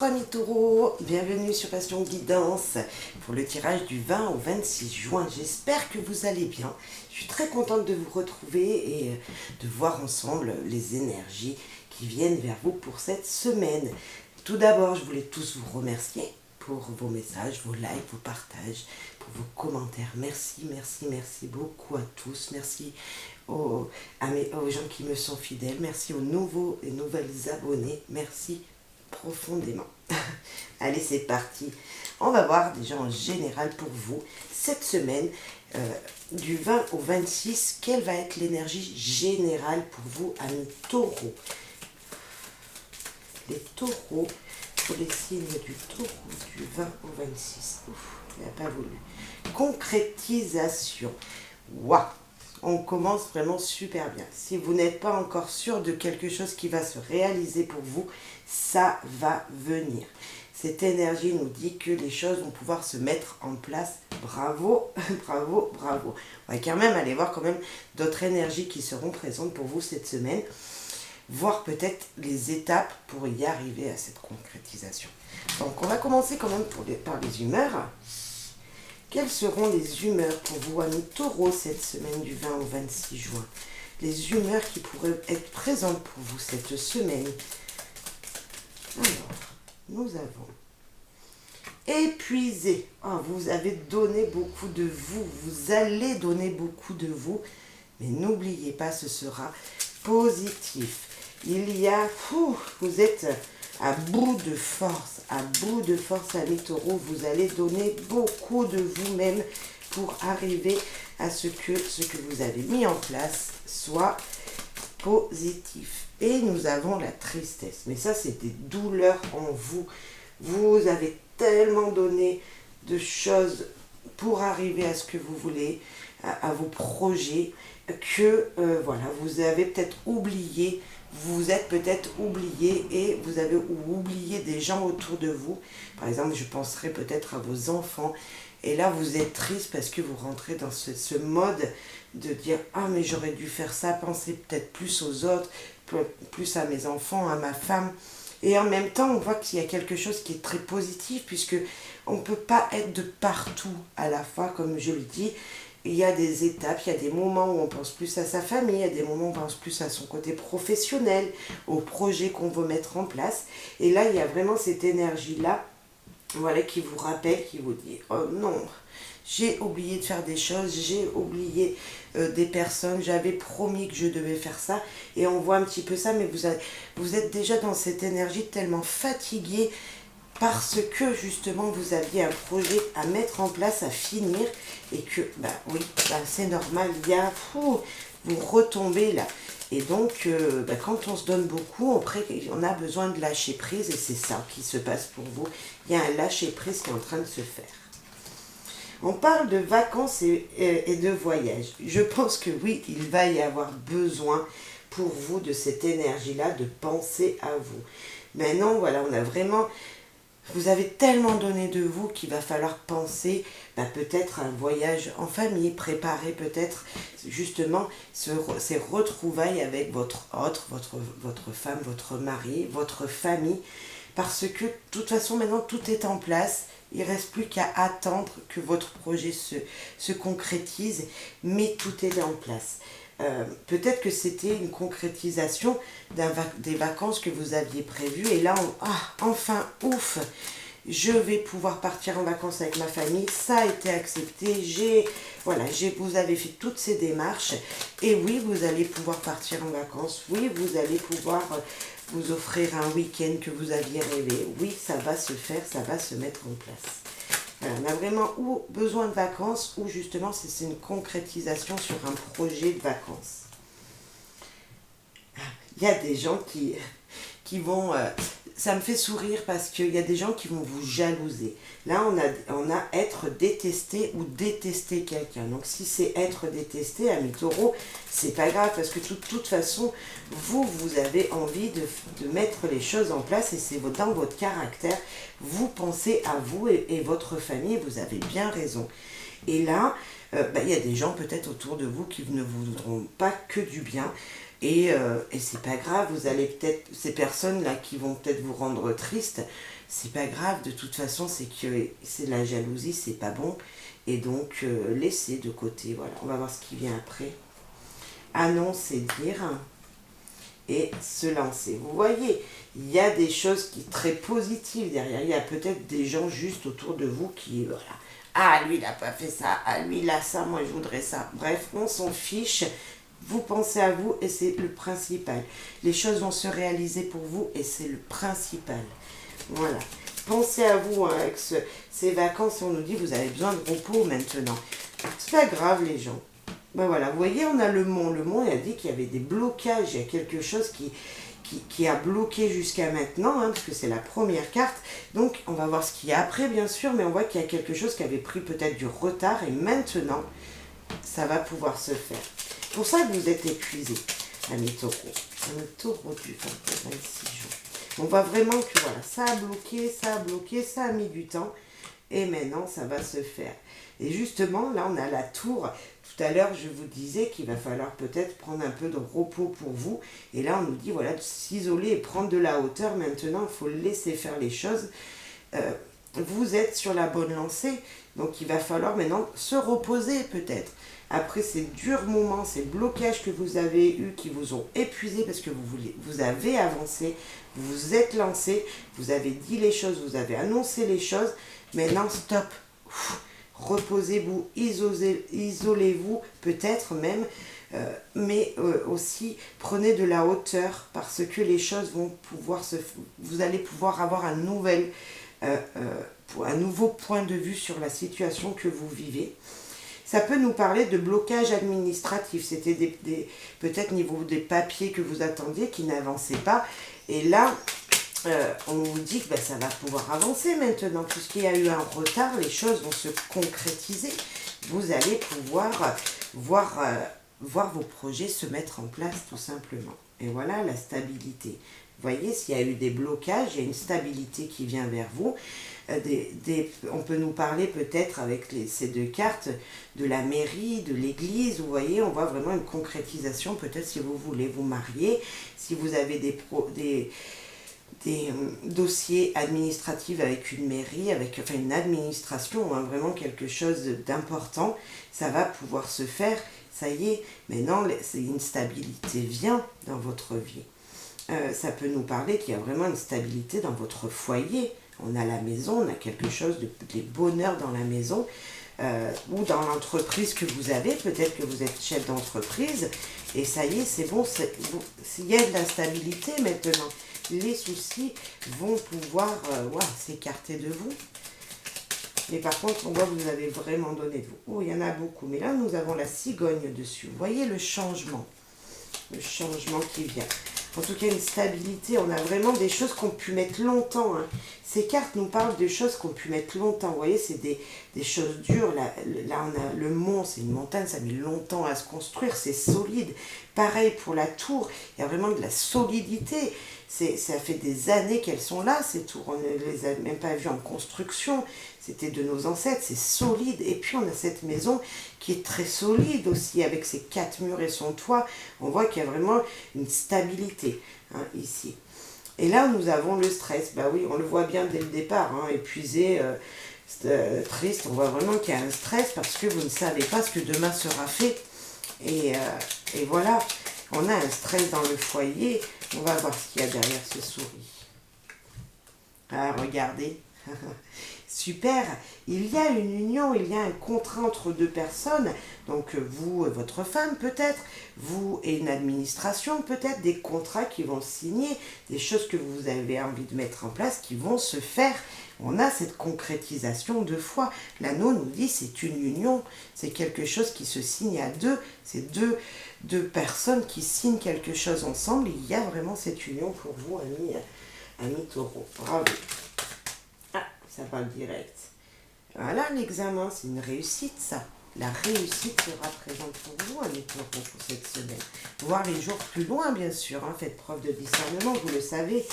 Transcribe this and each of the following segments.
Amis taureaux, bienvenue sur Passion Guidance pour le tirage du 20 au 26 juin. J'espère que vous allez bien. Je suis très contente de vous retrouver et de voir ensemble les énergies qui viennent vers vous pour cette semaine. Tout d'abord, je voulais tous vous remercier pour vos messages, vos likes, vos partages, pour vos commentaires. Merci, merci, merci beaucoup à tous. Merci aux gens qui me sont fidèles. Merci aux nouveaux et nouvelles abonnés. Merci profondément. Allez, c'est parti. On va voir déjà en général pour vous cette semaine du 20 au 26, quelle va être l'énergie générale pour vous, amis taureaux. Les taureaux, pour les signes du taureau du 20 au 26. Ouf, il n'a pas voulu. Concrétisation. Waouh! On commence vraiment super bien. Si vous n'êtes pas encore sûr de quelque chose qui va se réaliser pour vous, ça va venir. Cette énergie nous dit que les choses vont pouvoir se mettre en place. Bravo, bravo, bravo. On va quand même aller voir quand même d'autres énergies qui seront présentes pour vous cette semaine. Voir peut-être les étapes pour y arriver à cette concrétisation. Donc on va commencer quand même par les humeurs. Quelles seront les humeurs pour vous, amis taureaux, cette semaine du 20 au 26 juin? Les humeurs qui pourraient être présentes pour vous cette semaine. Alors, nous avons épuisé. Oh, vous avez donné beaucoup de vous. Vous allez donner beaucoup de vous. Mais n'oubliez pas, ce sera positif. Il y a... vous êtes à bout de force, amis taureaux, vous allez donner beaucoup de vous-même pour arriver à ce que vous avez mis en place soit positif. Et nous avons la tristesse, mais ça c'est des douleurs en vous. Vous avez tellement donné de choses pour arriver à ce que vous voulez, à vos projets, que voilà, vous avez peut-être oublié. Vous vous êtes peut-être oublié et vous avez oublié des gens autour de vous. Par exemple, je penserais peut-être à vos enfants. Et là, vous êtes triste parce que vous rentrez dans ce mode de dire « Ah, mais j'aurais dû faire ça, penser peut-être plus aux autres, plus à mes enfants, à ma femme. » Et en même temps, on voit qu'il y a quelque chose qui est très positif puisque on ne peut pas être de partout à la fois, comme je le dis. Il y a des étapes, il y a des moments où on pense plus à sa famille, il y a des moments où on pense plus à son côté professionnel, au projet qu'on veut mettre en place. Et là, il y a vraiment cette énergie-là, voilà, qui vous rappelle, qui vous dit « Oh non, j'ai oublié de faire des choses, j'ai oublié des personnes, j'avais promis que je devais faire ça. » Et on voit un petit peu ça, mais vous êtes déjà dans cette énergie tellement fatiguée, parce que justement vous aviez un projet à mettre en place, à finir, et que, c'est normal, vous retombez là. Et donc, quand on se donne beaucoup, on a besoin de lâcher prise, et c'est ça qui se passe pour vous. Il y a un lâcher prise qui est en train de se faire. On parle de vacances et de voyage. Je pense que oui, il va y avoir besoin pour vous de cette énergie-là, de penser à vous. Maintenant, voilà, on a vraiment... Vous avez tellement donné de vous qu'il va falloir penser peut-être à un voyage en famille, préparer peut-être justement ces retrouvailles avec votre femme, votre mari, votre famille. Parce que de toute façon maintenant tout est en place, il ne reste plus qu'à attendre que votre projet se concrétise, mais tout est en place. Peut-être que c'était une concrétisation des vacances que vous aviez prévues et là, enfin, ouf, je vais pouvoir partir en vacances avec ma famille, ça a été accepté, vous avez fait toutes ces démarches et oui, vous allez pouvoir partir en vacances, oui, vous allez pouvoir vous offrir un week-end que vous aviez rêvé, oui, ça va se faire, ça va se mettre en place. On a vraiment besoin de vacances ou justement c'est une concrétisation sur un projet de vacances. Il y a des gens qui vont... ça me fait sourire parce qu'il y a des gens qui vont vous jalouser. Là, on a être détesté ou détester quelqu'un. Donc, si c'est être détesté, amis taureaux, c'est pas grave parce que de toute façon, vous avez envie de mettre les choses en place et c'est dans votre caractère. Vous pensez à vous et votre famille, vous avez bien raison. Et là, il y a des gens peut-être autour de vous qui ne vous voudront pas que du bien. Et c'est pas grave, vous allez peut-être, ces personnes-là qui vont peut-être vous rendre triste, c'est pas grave, de toute façon, c'est que c'est de la jalousie, c'est pas bon. Et donc, laissez de côté, voilà. On va voir ce qui vient après. Annoncer, dire et se lancer. Vous voyez, il y a des choses qui sont très positives derrière. Il y a peut-être des gens juste autour de vous qui, voilà. Ah, lui, il n'a pas fait ça. Ah, lui, il a ça. Moi, je voudrais ça. Bref, on s'en fiche. Vous pensez à vous et c'est le principal. Les choses vont se réaliser pour vous et c'est le principal. Voilà. Pensez à vous, hein, avec ces vacances, on nous dit vous avez besoin de repos maintenant. C'est pas grave, les gens. Ben voilà, vous voyez, on a le mont. Le mont, il a dit qu'il y avait des blocages. Il y a quelque chose qui a bloqué jusqu'à maintenant, hein, parce que c'est la première carte. Donc, on va voir ce qu'il y a après, bien sûr, mais on voit qu'il y a quelque chose qui avait pris peut-être du retard. Et maintenant, ça va pouvoir se faire. C'est pour ça que vous êtes épuisés, amis taureaux. Un taureau du temps pour 26 jours. On voit vraiment que voilà, ça a bloqué, ça a mis du temps. Et maintenant, ça va se faire. Et justement, là, on a la tour. Tout à l'heure, je vous disais qu'il va falloir peut-être prendre un peu de repos pour vous. Et là, on nous dit, voilà, de s'isoler et prendre de la hauteur. Maintenant, il faut laisser faire les choses. Vous êtes sur la bonne lancée. Donc, il va falloir maintenant se reposer peut-être. Après ces durs moments, ces blocages que vous avez eus, qui vous ont épuisé parce que vous avez avancé, vous vous êtes lancé, vous avez dit les choses, vous avez annoncé les choses. Maintenant, stop. Reposez-vous, isolez-vous peut-être même, mais aussi prenez de la hauteur parce que les choses vont pouvoir vous allez pouvoir avoir un nouveau point de vue sur la situation que vous vivez. Ça peut nous parler de blocage administratif. C'était peut-être niveau des papiers que vous attendiez qui n'avançaient pas. Et là, on vous dit que ça va pouvoir avancer maintenant. Puisqu'il y a eu un retard, les choses vont se concrétiser. Vous allez pouvoir voir vos projets se mettre en place tout simplement. Et voilà la stabilité. Vous voyez, s'il y a eu des blocages, il y a une stabilité qui vient vers vous. On peut nous parler peut-être avec ces deux cartes de la mairie, de l'église. Vous voyez, on voit vraiment une concrétisation. Peut-être si vous voulez vous marier, si vous avez des dossiers administratifs avec une mairie, enfin une administration, hein, vraiment quelque chose d'important, ça va pouvoir se faire. Ça y est, maintenant, une stabilité vient dans votre vie. Ça peut nous parler qu'il y a vraiment une stabilité dans votre foyer. On a la maison, on a quelque chose de bonheur dans la maison ou dans l'entreprise que vous avez. Peut-être que vous êtes chef d'entreprise et ça y est, c'est bon, il y a de la stabilité maintenant. Les soucis vont pouvoir s'écarter de vous. Mais par contre, on voit que vous avez vraiment donné de vous. Oh, il y en a beaucoup. Mais là, nous avons la cigogne dessus. Vous voyez le changement qui vient. En tout cas, une stabilité. On a vraiment des choses qu'on pu mettre longtemps. Hein. Ces cartes nous parlent de choses qu'on pu mettre longtemps. Vous voyez, c'est des choses dures. Là, on a le mont, c'est une montagne. Ça a mis longtemps à se construire. C'est solide. Pareil pour la tour. Il y a vraiment de la solidité. Ça fait des années qu'elles sont là, ces tours. On ne les a même pas vues en construction. C'était de nos ancêtres, c'est solide. Et puis on a cette maison qui est très solide aussi, avec ses 4 murs et son toit. On voit qu'il y a vraiment une stabilité ici. Et là, nous avons le stress. Bah oui, on le voit bien dès le départ, épuisé, triste. On voit vraiment qu'il y a un stress parce que vous ne savez pas ce que demain sera fait. Et voilà, on a un stress dans le foyer. On va voir ce qu'il y a derrière ce souris. Ah, regardez. Super, il y a une union, il y a un contrat entre deux personnes, donc vous et votre femme peut-être, vous et une administration peut-être, des contrats qui vont signer, des choses que vous avez envie de mettre en place qui vont se faire. On a cette concrétisation de foi. L'anneau nous dit c'est une union, c'est quelque chose qui se signe à deux, c'est deux personnes qui signent quelque chose ensemble. Il y a vraiment cette union pour vous, amis taureaux. Bravo. Ça va direct. Voilà, l'examen, c'est une réussite, ça. La réussite sera présente pour vous, amis taureaux, pour cette semaine. Voir les jours plus loin, bien sûr. Faites preuve de discernement, vous le savez.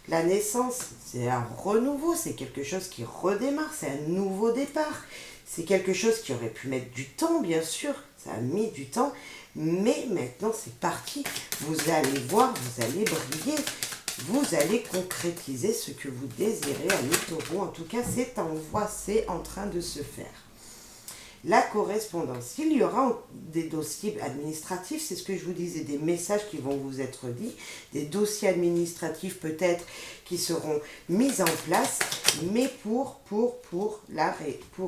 La naissance, c'est un renouveau, c'est quelque chose qui redémarre, c'est un nouveau départ. C'est quelque chose qui aurait pu mettre du temps, bien sûr. Ça a mis du temps, mais maintenant, c'est parti. Vous allez voir, vous allez briller. vous allez concrétiser ce que vous désirez, amis taureaux. En tout cas, c'est en voie, c'est en train de se faire. La correspondance, il y aura des dossiers administratifs, c'est ce que je vous disais, des messages qui vont vous être dits, des dossiers administratifs peut-être qui seront mis en place, mais pour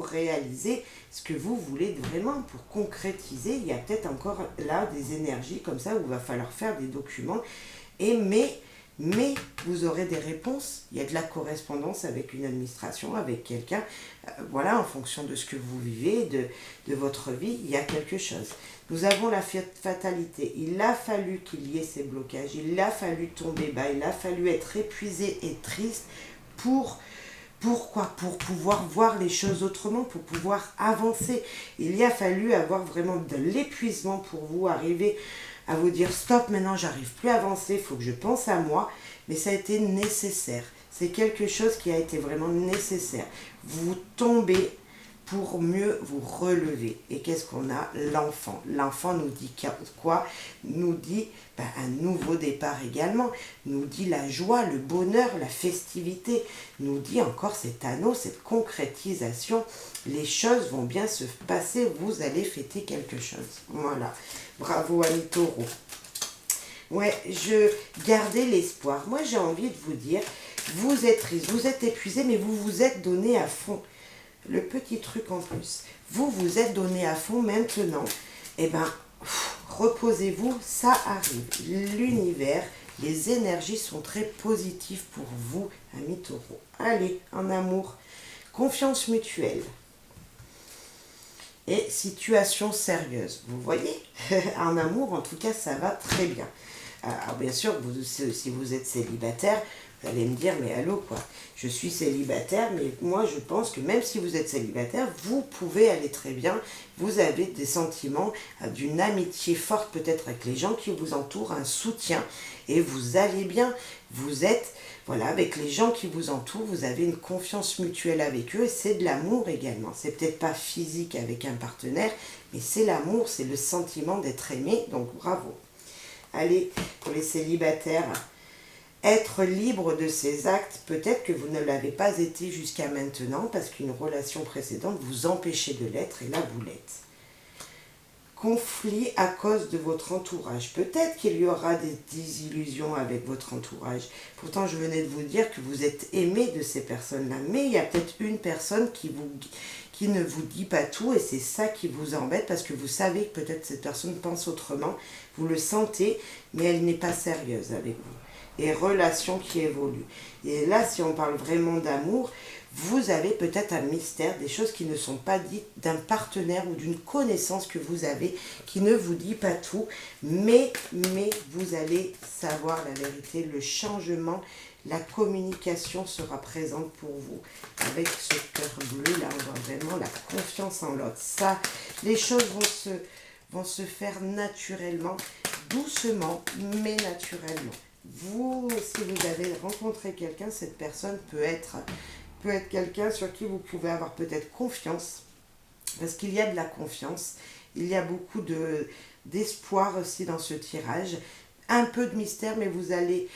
réaliser ce que vous voulez vraiment, pour concrétiser. Il y a peut-être encore là des énergies comme ça où il va falloir faire des documents, mais vous aurez des réponses. Il y a de la correspondance avec une administration, avec quelqu'un. Voilà, en fonction de ce que vous vivez, de votre vie, il y a quelque chose. Nous avons la fatalité. Il a fallu qu'il y ait ces blocages. Il a fallu tomber bas. Il a fallu être épuisé et triste pourquoi? Pour pouvoir voir les choses autrement, pour pouvoir avancer. Il y a fallu avoir vraiment de l'épuisement pour vous arriver à vous dire stop, maintenant j'arrive plus à avancer, il faut que je pense à moi, mais ça a été nécessaire. C'est quelque chose qui a été vraiment nécessaire. Vous tombez pour mieux vous relever. Et qu'est-ce qu'on a? L'enfant. L'enfant nous dit quoi? Nous dit un nouveau départ également. Nous dit la joie, le bonheur, la festivité. Nous dit encore cet anneau, cette concrétisation. Les choses vont bien se passer. Vous allez fêter quelque chose. Voilà. Bravo, amis taureaux. Ouais, gardez l'espoir. Moi, j'ai envie de vous dire, vous êtes triste, vous êtes épuisé, mais vous vous êtes donné à fond. Le petit truc en plus, vous vous êtes donné à fond maintenant, eh bien, reposez-vous, ça arrive. L'univers, les énergies sont très positives pour vous, amis taureaux. Allez, en amour, confiance mutuelle et situation sérieuse. Vous voyez, en amour, en tout cas, ça va très bien. Alors bien sûr, si vous êtes célibataire, vous allez me dire, mais allô quoi, je suis célibataire, mais moi je pense que même si vous êtes célibataire, vous pouvez aller très bien, vous avez des sentiments d'une amitié forte peut-être avec les gens qui vous entourent, un soutien, et vous allez bien, vous êtes, voilà, avec les gens qui vous entourent, vous avez une confiance mutuelle avec eux, et c'est de l'amour également. C'est peut-être pas physique avec un partenaire, mais c'est l'amour, c'est le sentiment d'être aimé, donc bravo. Allez, pour les célibataires, être libre de ses actes, peut-être que vous ne l'avez pas été jusqu'à maintenant parce qu'une relation précédente vous empêchait de l'être et là vous l'êtes. Conflit à cause de votre entourage. Peut-être qu'il y aura des désillusions avec votre entourage. Pourtant, je venais de vous dire que vous êtes aimé de ces personnes-là. Mais il y a peut-être une personne qui ne vous dit pas tout et c'est ça qui vous embête parce que vous savez que peut-être cette personne pense autrement. Vous le sentez, mais elle n'est pas sérieuse avec vous. Et relations qui évoluent. Et là, si on parle vraiment d'amour, vous avez peut-être un mystère, des choses qui ne sont pas dites d'un partenaire ou d'une connaissance que vous avez, qui ne vous dit pas tout, mais vous allez savoir la vérité, le changement, la communication sera présente pour vous. Avec ce cœur bleu, là, on voit vraiment la confiance en l'autre. Ça, les choses vont se faire naturellement, doucement, mais naturellement. Vous, si vous avez rencontré quelqu'un, cette personne peut être quelqu'un sur qui vous pouvez avoir peut-être confiance, parce qu'il y a de la confiance, il y a beaucoup d'espoir aussi dans ce tirage, un peu de mystère, mais vous allez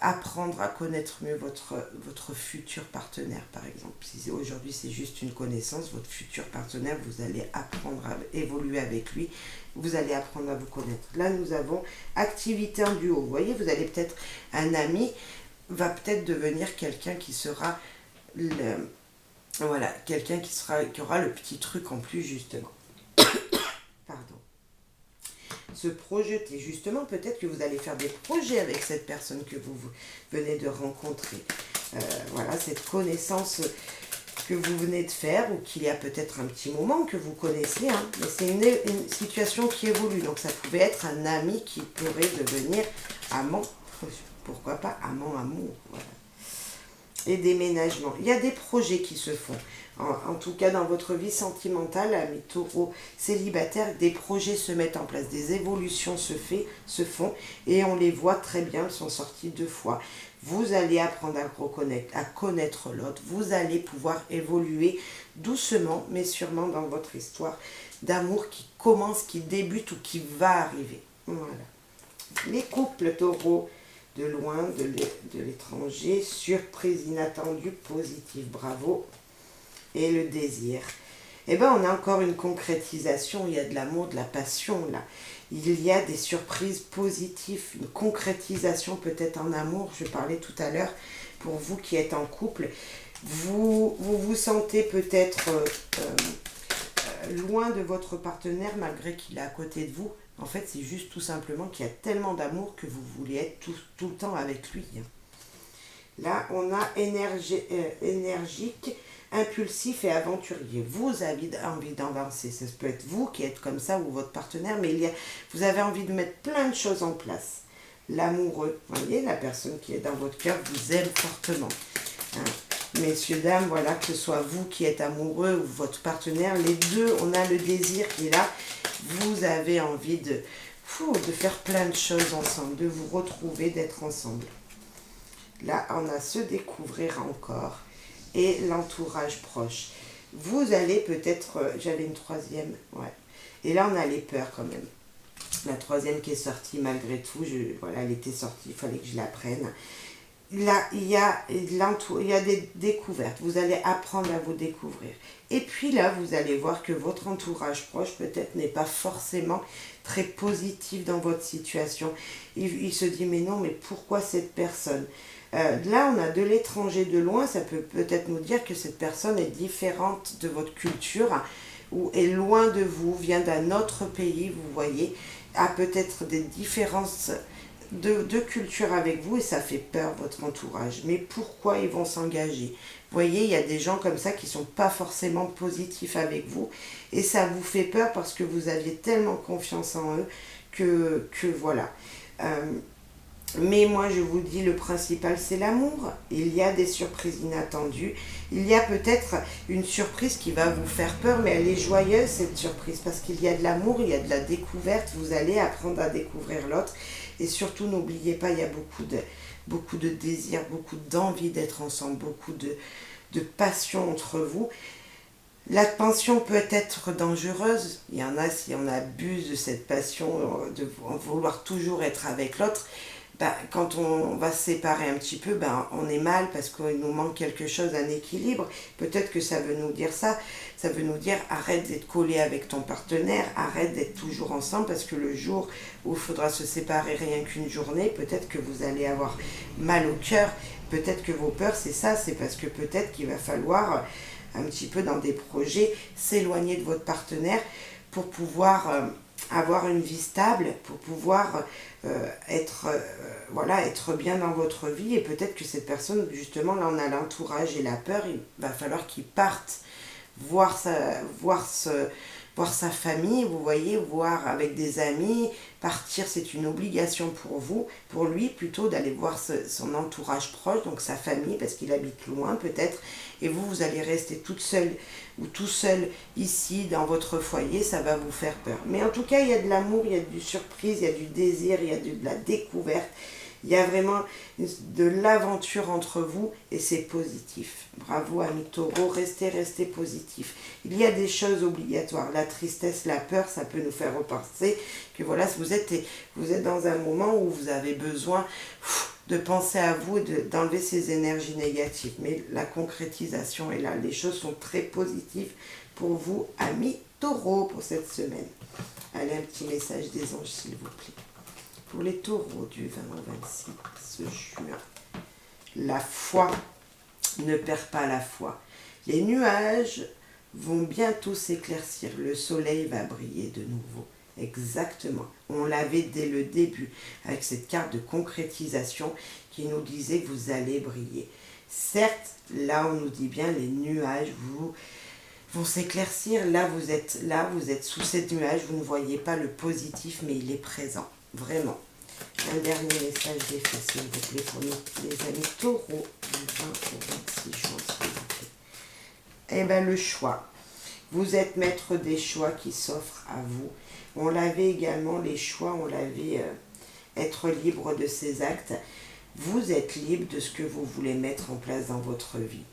apprendre à connaître mieux votre futur partenaire, par exemple. Si aujourd'hui c'est juste une connaissance, votre futur partenaire, vous allez apprendre à évoluer avec lui, vous allez apprendre à vous connaître. Là, nous avons activité en duo. Vous voyez, vous allez peut-être, un ami va peut-être devenir quelqu'un qui sera, voilà, quelqu'un qui aura le petit truc en plus, justement. Pardon. Se projeter, justement, peut-être que vous allez faire des projets avec cette personne que vous venez de rencontrer. Voilà, cette connaissance que vous venez de faire, ou qu'il y a peut-être un petit moment que vous connaissez, hein, mais c'est une situation qui évolue, donc ça pouvait être un ami qui pourrait devenir amant, pourquoi pas amant, amour, voilà. Et déménagement. Il y a des projets qui se font. En tout cas, dans votre vie sentimentale, amis taureaux célibataires, des projets se mettent en place, des évolutions se font, et on les voit très bien, elles sont sorties 2 fois. Vous allez apprendre à connaître l'autre, vous allez pouvoir évoluer doucement, mais sûrement dans votre histoire d'amour qui commence, qui débute ou qui va arriver. Voilà. Les couples taureaux, de loin, de l'étranger, surprise inattendue, positive, bravo. Et le désir. Eh bien, on a encore une concrétisation, il y a de l'amour, de la passion là. Il y a des surprises positives, une concrétisation peut-être en amour, je parlais tout à l'heure, pour vous qui êtes en couple. Vous sentez peut-être loin de votre partenaire malgré qu'il est à côté de vous. En fait, c'est juste tout simplement qu'il y a tellement d'amour que vous voulez être tout le temps avec lui. Là, on a énergique, impulsif et aventurier. Vous avez envie d'avancer. Ça peut être vous qui êtes comme ça ou votre partenaire, mais vous avez envie de mettre plein de choses en place. L'amoureux, vous voyez, la personne qui est dans votre cœur vous aime fortement. Hein. Messieurs, dames, voilà, que ce soit vous qui êtes amoureux ou votre partenaire, les deux, on a le désir qui est là. Vous avez envie de faire plein de choses ensemble, de vous retrouver, d'être ensemble. Là, on a se découvrir encore et l'entourage proche. Vous allez peut-être, j'avais une troisième, ouais. Et là, on a les peurs quand même. La troisième qui est sortie malgré tout, voilà, elle était sortie, il fallait que je la prenne. Là, il y a des découvertes. Vous allez apprendre à vous découvrir. Et puis là, vous allez voir que votre entourage proche, peut-être, n'est pas forcément très positif dans votre situation. Il se dit, mais non, mais pourquoi cette personne ? Là, on a de l'étranger de loin. Ça peut peut-être nous dire que cette personne est différente de votre culture ou est loin de vous, vient d'un autre pays, vous voyez, a peut-être des différences de culture avec vous et ça fait peur votre entourage. Mais pourquoi ils vont s'engager? Vous voyez, il y a des gens comme ça qui ne sont pas forcément positifs avec vous et ça vous fait peur parce que vous aviez tellement confiance en eux que voilà. Mais moi je vous dis, le principal c'est l'amour. Il y a des surprises inattendues. Il y a peut-être une surprise qui va vous faire peur, mais elle est joyeuse cette surprise parce qu'il y a de l'amour, il y a de la découverte. Vous allez apprendre à découvrir l'autre. Et surtout n'oubliez pas, il y a beaucoup de désir, beaucoup d'envie d'être ensemble, beaucoup de passion entre vous. La passion peut être dangereuse. Il y en a, si on abuse de cette passion, de vouloir toujours être avec l'autre, quand on va se séparer un petit peu, on est mal parce qu'il nous manque quelque chose, un équilibre. Peut-être que ça veut nous dire ça. Ça veut nous dire arrête d'être collé avec ton partenaire, arrête d'être toujours ensemble parce que le jour où il faudra se séparer rien qu'une journée, peut-être que vous allez avoir mal au cœur. Peut-être que vos peurs, c'est ça, c'est parce que peut-être qu'il va falloir un petit peu dans des projets s'éloigner de votre partenaire pour pouvoir avoir une vie stable, pour pouvoir être bien dans votre vie. Et peut-être que cette personne, justement, là on a l'entourage et la peur, il va falloir qu'il parte voir sa famille, vous voyez, voir avec des amis. Partir, c'est une obligation pour lui plutôt, d'aller voir son entourage proche, donc sa famille, parce qu'il habite loin peut-être, et vous allez rester toute seule ou tout seul ici dans votre foyer, ça va vous faire peur. Mais en tout cas, il y a de l'amour, il y a du surprise, il y a du désir, il y a de la découverte. Il y a vraiment de l'aventure entre vous et c'est positif. Bravo amis taureaux, restez positif. Il y a des choses obligatoires. La tristesse, la peur, ça peut nous faire repenser que voilà, vous êtes dans un moment où vous avez besoin de penser à vous et d'enlever ces énergies négatives. Mais la concrétisation est là. Les choses sont très positives pour vous, amis taureaux, pour cette semaine. Allez, un petit message des anges, s'il vous plaît. Pour les taureaux du 20 au 26 juin, la foi, ne perd pas la foi. Les nuages vont bientôt s'éclaircir, le soleil va briller de nouveau. Exactement, on l'avait dès le début, avec cette carte de concrétisation qui nous disait que vous allez briller. Certes, là on nous dit bien les nuages vont s'éclaircir, là vous êtes sous ces nuages, vous ne voyez pas le positif, mais il est présent. Vraiment. Un dernier message d'effet, s'il vous plaît, pour nous, les amis taureaux, du 20 au 26 juin, s'il vous plaît. Eh bien, le choix. Vous êtes maître des choix qui s'offrent à vous. On l'avait également, les choix, on l'avait être libre de ses actes. Vous êtes libre de ce que vous voulez mettre en place dans votre vie.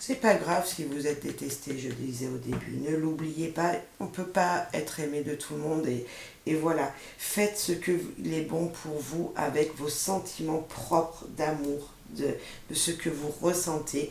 C'est pas grave si vous êtes détesté, je disais au début. Ne l'oubliez pas, on ne peut pas être aimé de tout le monde et voilà. Faites ce que il est bon pour vous avec vos sentiments propres d'amour, de ce que vous ressentez.